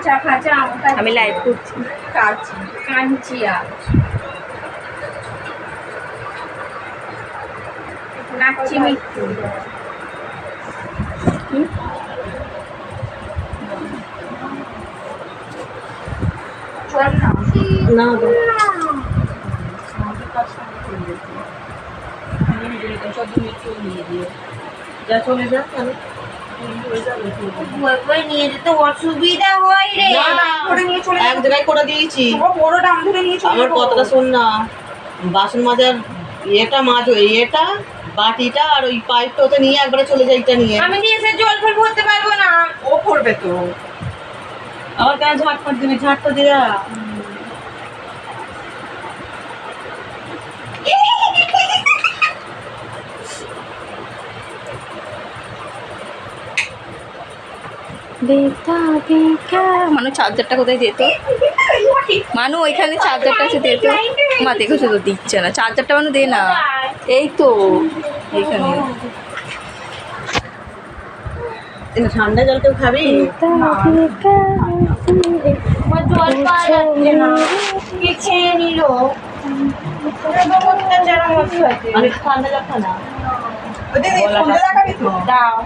খাঁচা খাঁচা আম খাচ্ছি। আমি লাইভ করছি। কাঞ্চি আম কাচ্চি মিষ্টি। চল না না যা চলে যা তাহলে নিয়ে যেতে অসুবিধা হয় রে। এক জায়গায় করে দিয়েছি। বড়টা আম ধরে নিয়ে চলে আমার যাবো। কথাটা শোন না, বাসন মাজার এটা মাছ এটা বাটিটা আর ওই পাইপটা ওতে নিয়ে একবারে চলে যাই এটা নিয়ে। আমি নিয়ে এসে জল ফল ভরতে পারবো না। ও করবে তো আবার কেন ঝাটপাট দিবি, ঝাটটা দিরা মানু চার্জারটা কোথায় যেত? মানু ওইখানে চার্জারটা আছে, দে তো। মা দেখেছো তো দিচ্ছে না চার্জারটা, মানু দে না। এই তো এইখানে। ঠান্ডা জল কেউ খাবি? আমার জল পাওয়া যাচ্ছে না। কে খেয়ে নিল? আমি ঠান্ডা জল খা না। দাও।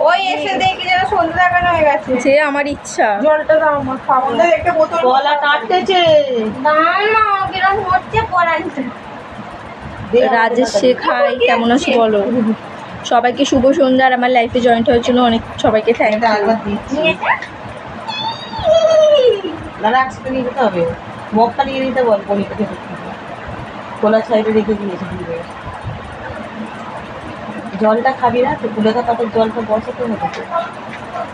ওই এসে দেখি যেন সন্ধ্যে দেখানো হয়ে গেছে। সে আমার ইচ্ছা। জলটা দাও আমার খাবো। একটা বোতল গলা কাটতেছে। দাও না, কিরম হচ্ছে পড়াইছে। রাজেশ শেখাই কেমন আছো বলো? সবাইকে শুভ সন্ধ্যা। আর আমার লাইফে জয়েন্ট হওয়ার জন্য অনেক সবাইকে থ্যাংক ইউ। দাদা একসাথে নিয়ে যেতে হবে। মগটা নিয়ে নিতে বল, পনিটা থেকে খোলা সাইডে রেখে দিয়েছে দিয়ে। জলটা খাবি না তো, কুলেখা পাতার জলটা বসাতে হবে।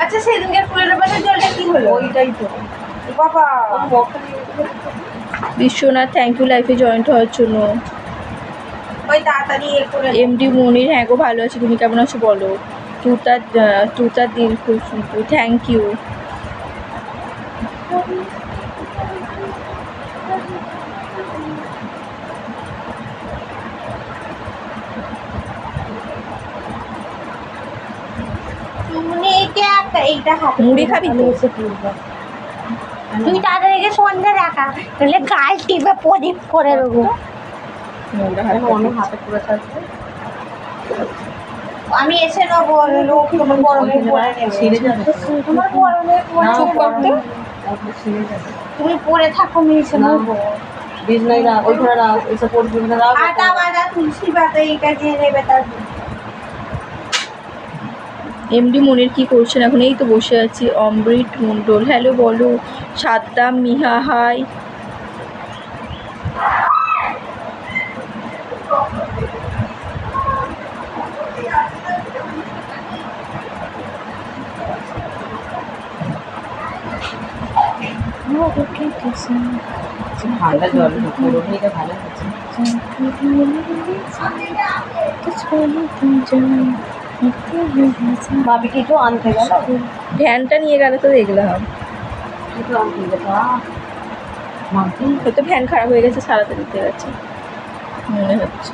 আচ্ছা সেদিনকে ফুলের পাতার জলটা কি হলো? ওইটাই তো বাবা মগটা নিয়ে যেতে হবে। বিশ্বনাথ থ্যাংক ইউ লাইফে জয়েন্ট হওয়ার জন্য। ওই তাড়াতাড়ি এ করে এমডি মনির হ্যাঁ গো ভালো আছি, তুমি কেমন আছো বলো? তুতার দিন খুব সুন্দর, থ্যাংক ইউ। তুমি এইটা খাবে। মুড়ি খাবি তো? তুমি তাড়াতাড়ি সন্ধ্যা দেখা, তাহলে গাল টিপে প্রদীপ করে দেবো। অন্য হাতে পুরো থাকবে। আমি এসে নেবো। লোক তোমার গরমে পরে নেবে। ছিঁড়ে যাবে। তোমার গরমে পরে না, চুপ করতে। ছিঁড়ে যাবে। তুমি পরে থাকো, আমি এসে নেবো। বীজ নাই রাখ, ওই ঘরে রাখ, এসে পড়বি না রাখ। আটা বাদা তুলসী পাতা এইটা দিয়ে নেবে তার। এমডি মনির কি করছেন এখন? এই তো বসে আছি। অমৃত মণ্ডল হ্যালো বলো। সাদ্দাম মিহা হাই। ঠান্ডা জল পুরো নিয়ে ভালো হচ্ছে। ভাবি কিছু আনতে গেল, ভ্যানটা নিয়ে গেলে তো দেখলাম। কিছু আনতে গেল। মাম্পি হয়তো ফ্যান খারাপ হয়ে গেছে, সারাতে দিতে গেছে মনে হচ্ছে।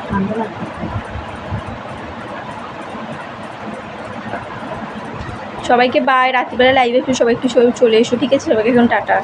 ঠান্ডা লাগছে। সবাইকে বাই। রাত্রিবেলা লাইভে একটু সবাই একটু চলে এসো, ঠিক আছে? সবাইকে এখন টাটা।